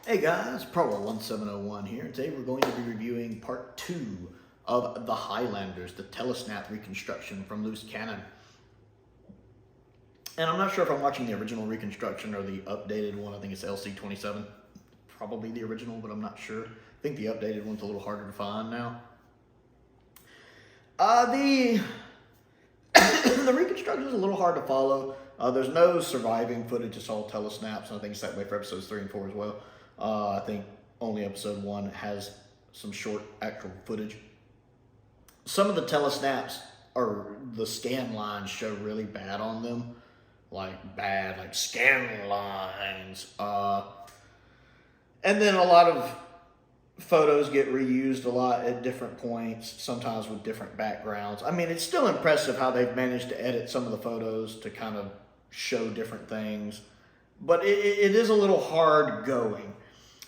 Hey guys, Prowl 1701 here. Today we're going to be reviewing part 2 of the Highlanders, the Telesnap Reconstruction from Loose Cannon. And I'm not sure if I'm watching the original Reconstruction or the updated one. I think it's LC27. Probably the original, but I'm not sure. I think the updated one's a little harder to find now. The Reconstruction is a little hard to follow. There's no surviving footage. It's all telesnaps, and I think it's that way for episodes 3 and 4 as well. I think only episode 1 has some short actual footage. Some of the telesnaps or the scan lines show really bad on them. Like scan lines. And then a lot of photos get reused a lot at different points, sometimes with different backgrounds. I mean, it's still impressive how they've managed to edit some of the photos to kind of show different things. But it is a little hard going.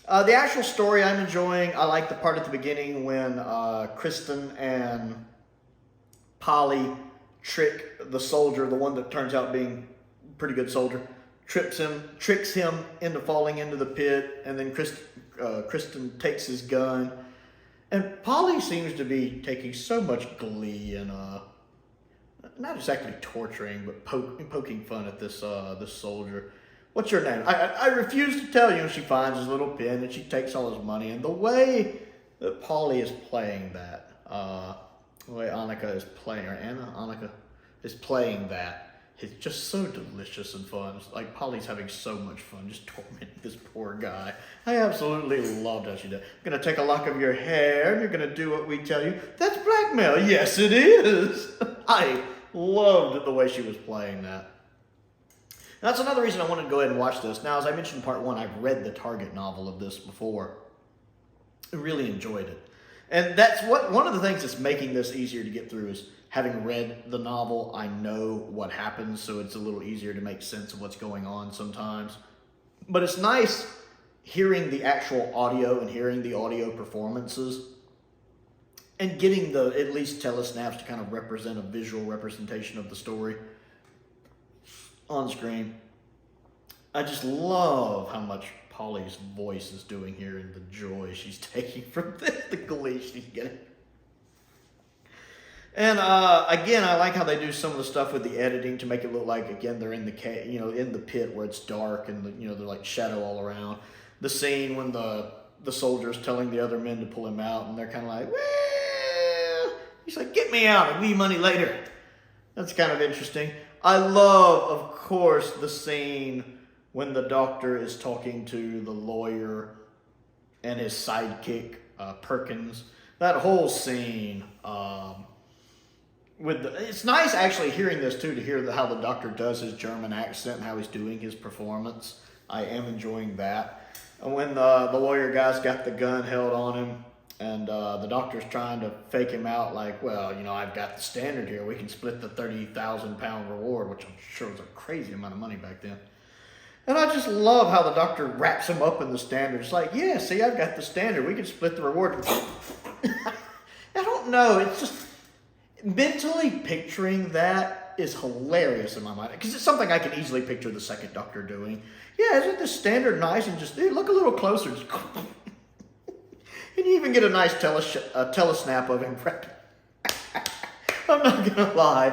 The actual story I'm enjoying. I like the part at the beginning when Kristen and Polly trick the soldier, the one that turns out being a pretty good soldier, tricks him into falling into the pit, and then Kristen takes his gun. And Polly seems to be taking so much glee in not exactly torturing, but poking fun at this soldier. What's your name? I refuse to tell you. And she finds his little pin and she takes all his money. And the way that Polly is playing that, the way Annika is playing that, it's just so delicious and fun. It's like Polly's having so much fun just tormenting this poor guy. I absolutely loved how she did. I'm going to take a lock of your hair and you're going to do what we tell you. That's blackmail. Yes, it is. I loved the way she was playing that. That's another reason I wanted to go ahead and watch this. Now, as I mentioned in part 1, I've read the target novel of this before. I really enjoyed it. And that's one of the things that's making this easier to get through is having read the novel, I know what happens, so it's a little easier to make sense of what's going on sometimes. But it's nice hearing the actual audio and hearing the audio performances and getting the at least telesnaps to kind of represent a visual representation of the story on screen. I just love how much Polly's voice is doing here and the joy she's taking from this, the glee she's getting. And again, I like how they do some of the stuff with the editing to make it look like, again, they're in the in the pit where it's dark and they're like shadow all around. The scene when the soldier's telling the other men to pull him out and they're kind of like, well, he's like, get me out, I'll give you money later. That's kind of interesting. I love, of course, the scene when the doctor is talking to the lawyer and his sidekick, Perkins. That whole scene, it's nice actually hearing this too, to hear how the doctor does his German accent and how he's doing his performance. I am enjoying that. And when the lawyer guy's got the gun held on him, and the doctor's trying to fake him out like, well, I've got the standard here. We can split the 30,000 pound reward, which I'm sure was a crazy amount of money back then. And I just love how the doctor wraps him up in the standard. It's like, yeah, see, I've got the standard. We can split the reward. I don't know. It's just mentally picturing that is hilarious in my mind. Because it's something I can easily picture the second doctor doing. Yeah, isn't the standard nice? And just, dude, look a little closer. Just and you even get a nice telesnap of him. I'm not gonna lie,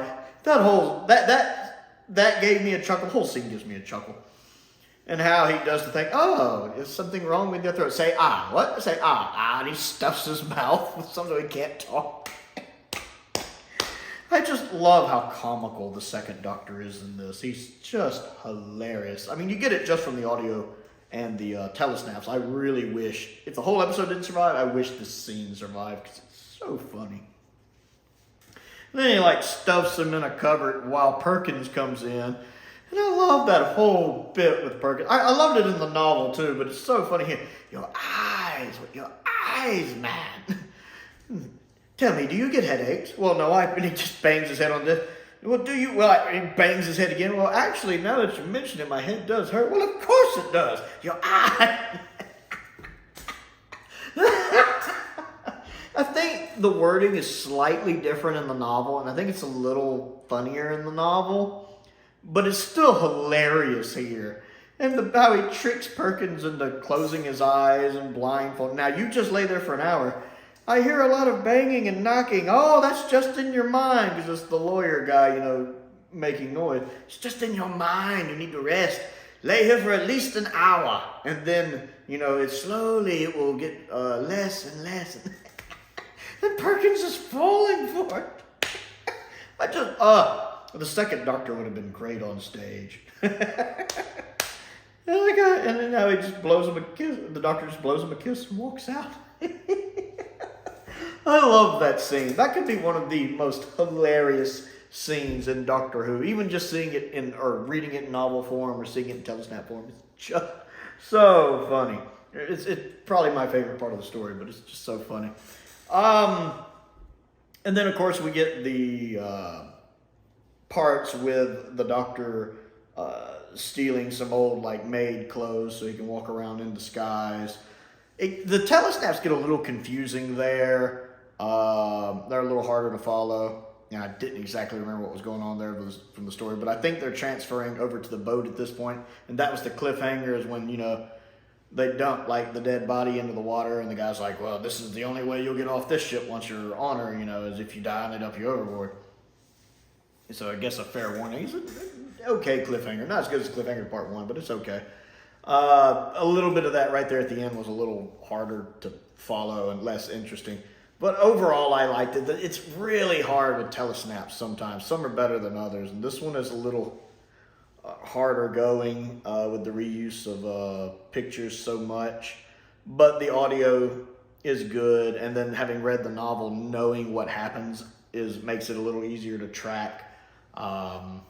that gave me a chuckle. The whole scene gives me a chuckle. And how he does the thing. Oh, is something wrong with your throat? Say ah. What? Say ah. And he stuffs his mouth with something he can't talk. I just love how comical the second doctor is in this. He's just hilarious. I mean, you get it just from the audio and the telesnaps. I really wish, if the whole episode didn't survive, I wish this scene survived because it's so funny. And then he stuffs him in a cupboard while Perkins comes in. And I love that whole bit with Perkins. I loved it in the novel too, but it's so funny here. Your eyes, man. Tell me, do you get headaches? Well, no, and he just bangs his head on this. Well, do you? Well, he bangs his head again. Well, actually, now that you mention it, my head does hurt. Well, of course it does. Your eye. I think the wording is slightly different in the novel, and I think it's a little funnier in the novel, but it's still hilarious here. And how he tricks Perkins into closing his eyes and blindfold. Now, you just lay there for an hour. I hear a lot of banging and knocking. Oh, that's just in your mind. Because it's the lawyer guy, making noise. It's just in your mind. You need to rest. Lay here for at least an hour. And then, it will get less and less. And Perkins is falling for it. The second Doctor would have been great on stage. And then now he just blows him a kiss. The Doctor just blows him a kiss and walks out. I love that scene. That could be one of the most hilarious scenes in Doctor Who. Even just seeing it or reading it in novel form or seeing it in Telesnap form. It's just so funny. It's probably my favorite part of the story, but it's just so funny. And then, of course, we get the parts with the Doctor stealing some old, maid clothes so he can walk around in disguise. The telesnaps get a little confusing there. They're a little harder to follow. I didn't exactly remember what was going on there from the story, but I think they're transferring over to the boat at this point, and that was the cliffhanger is when, they dump, the dead body into the water, and the guy's like, well, this is the only way you'll get off this ship once you're on her, is if you die and they dump you overboard. So I guess a fair warning. It's an okay cliffhanger. Not as good as cliffhanger part 1, but it's okay. A little bit of that right there at the end was a little harder to follow and less interesting. But overall, I liked it. It's really hard with telesnaps sometimes. Some are better than others. And this one is a little harder going with the reuse of pictures so much. But the audio is good. And then having read the novel, knowing what happens makes it a little easier to track. I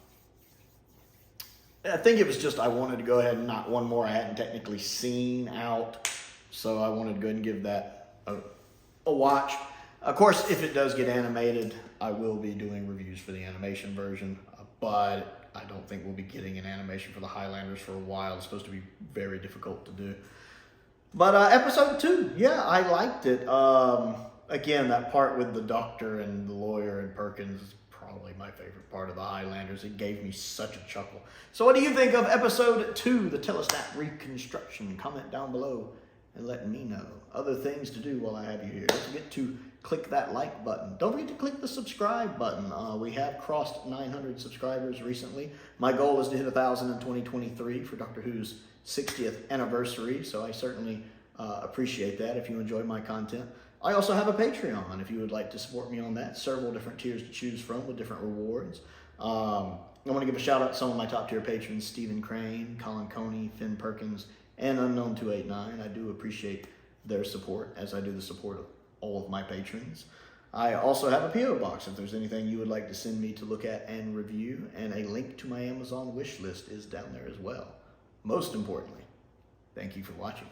think it was just I wanted to go ahead and knock one more I hadn't technically seen out. So I wanted to go ahead and give that a watch. Of course, if it does get animated, I will be doing reviews for the animation version. But I don't think we'll be getting an animation for the Highlanders for a while. It's supposed to be very difficult to do. But episode 2, yeah, I liked it. Again, that part with the Doctor and the lawyer and Perkins is probably my favorite part of the Highlanders. It gave me such a chuckle. So what do you think of episode 2, the Telesnap Reconstruction? Comment down below and let me know. Other things to do while I have you here. Don't forget to click that like button. Don't forget to click the subscribe button. We have crossed 900 subscribers recently. My goal is to hit 1,000 in 2023 for Doctor Who's 60th anniversary, so I certainly appreciate that if you enjoy my content. I also have a Patreon if you would like to support me on that. Several different tiers to choose from with different rewards. I want to give a shout out to some of my top tier patrons, Stephen Crane, Colin Coney, Finn Perkins, and Unknown289. I do appreciate their support as I do the support of all of my patrons. I also have a P.O. box if there's anything you would like to send me to look at and review, and a link to my Amazon wish list is down there as well. Most importantly, thank you for watching.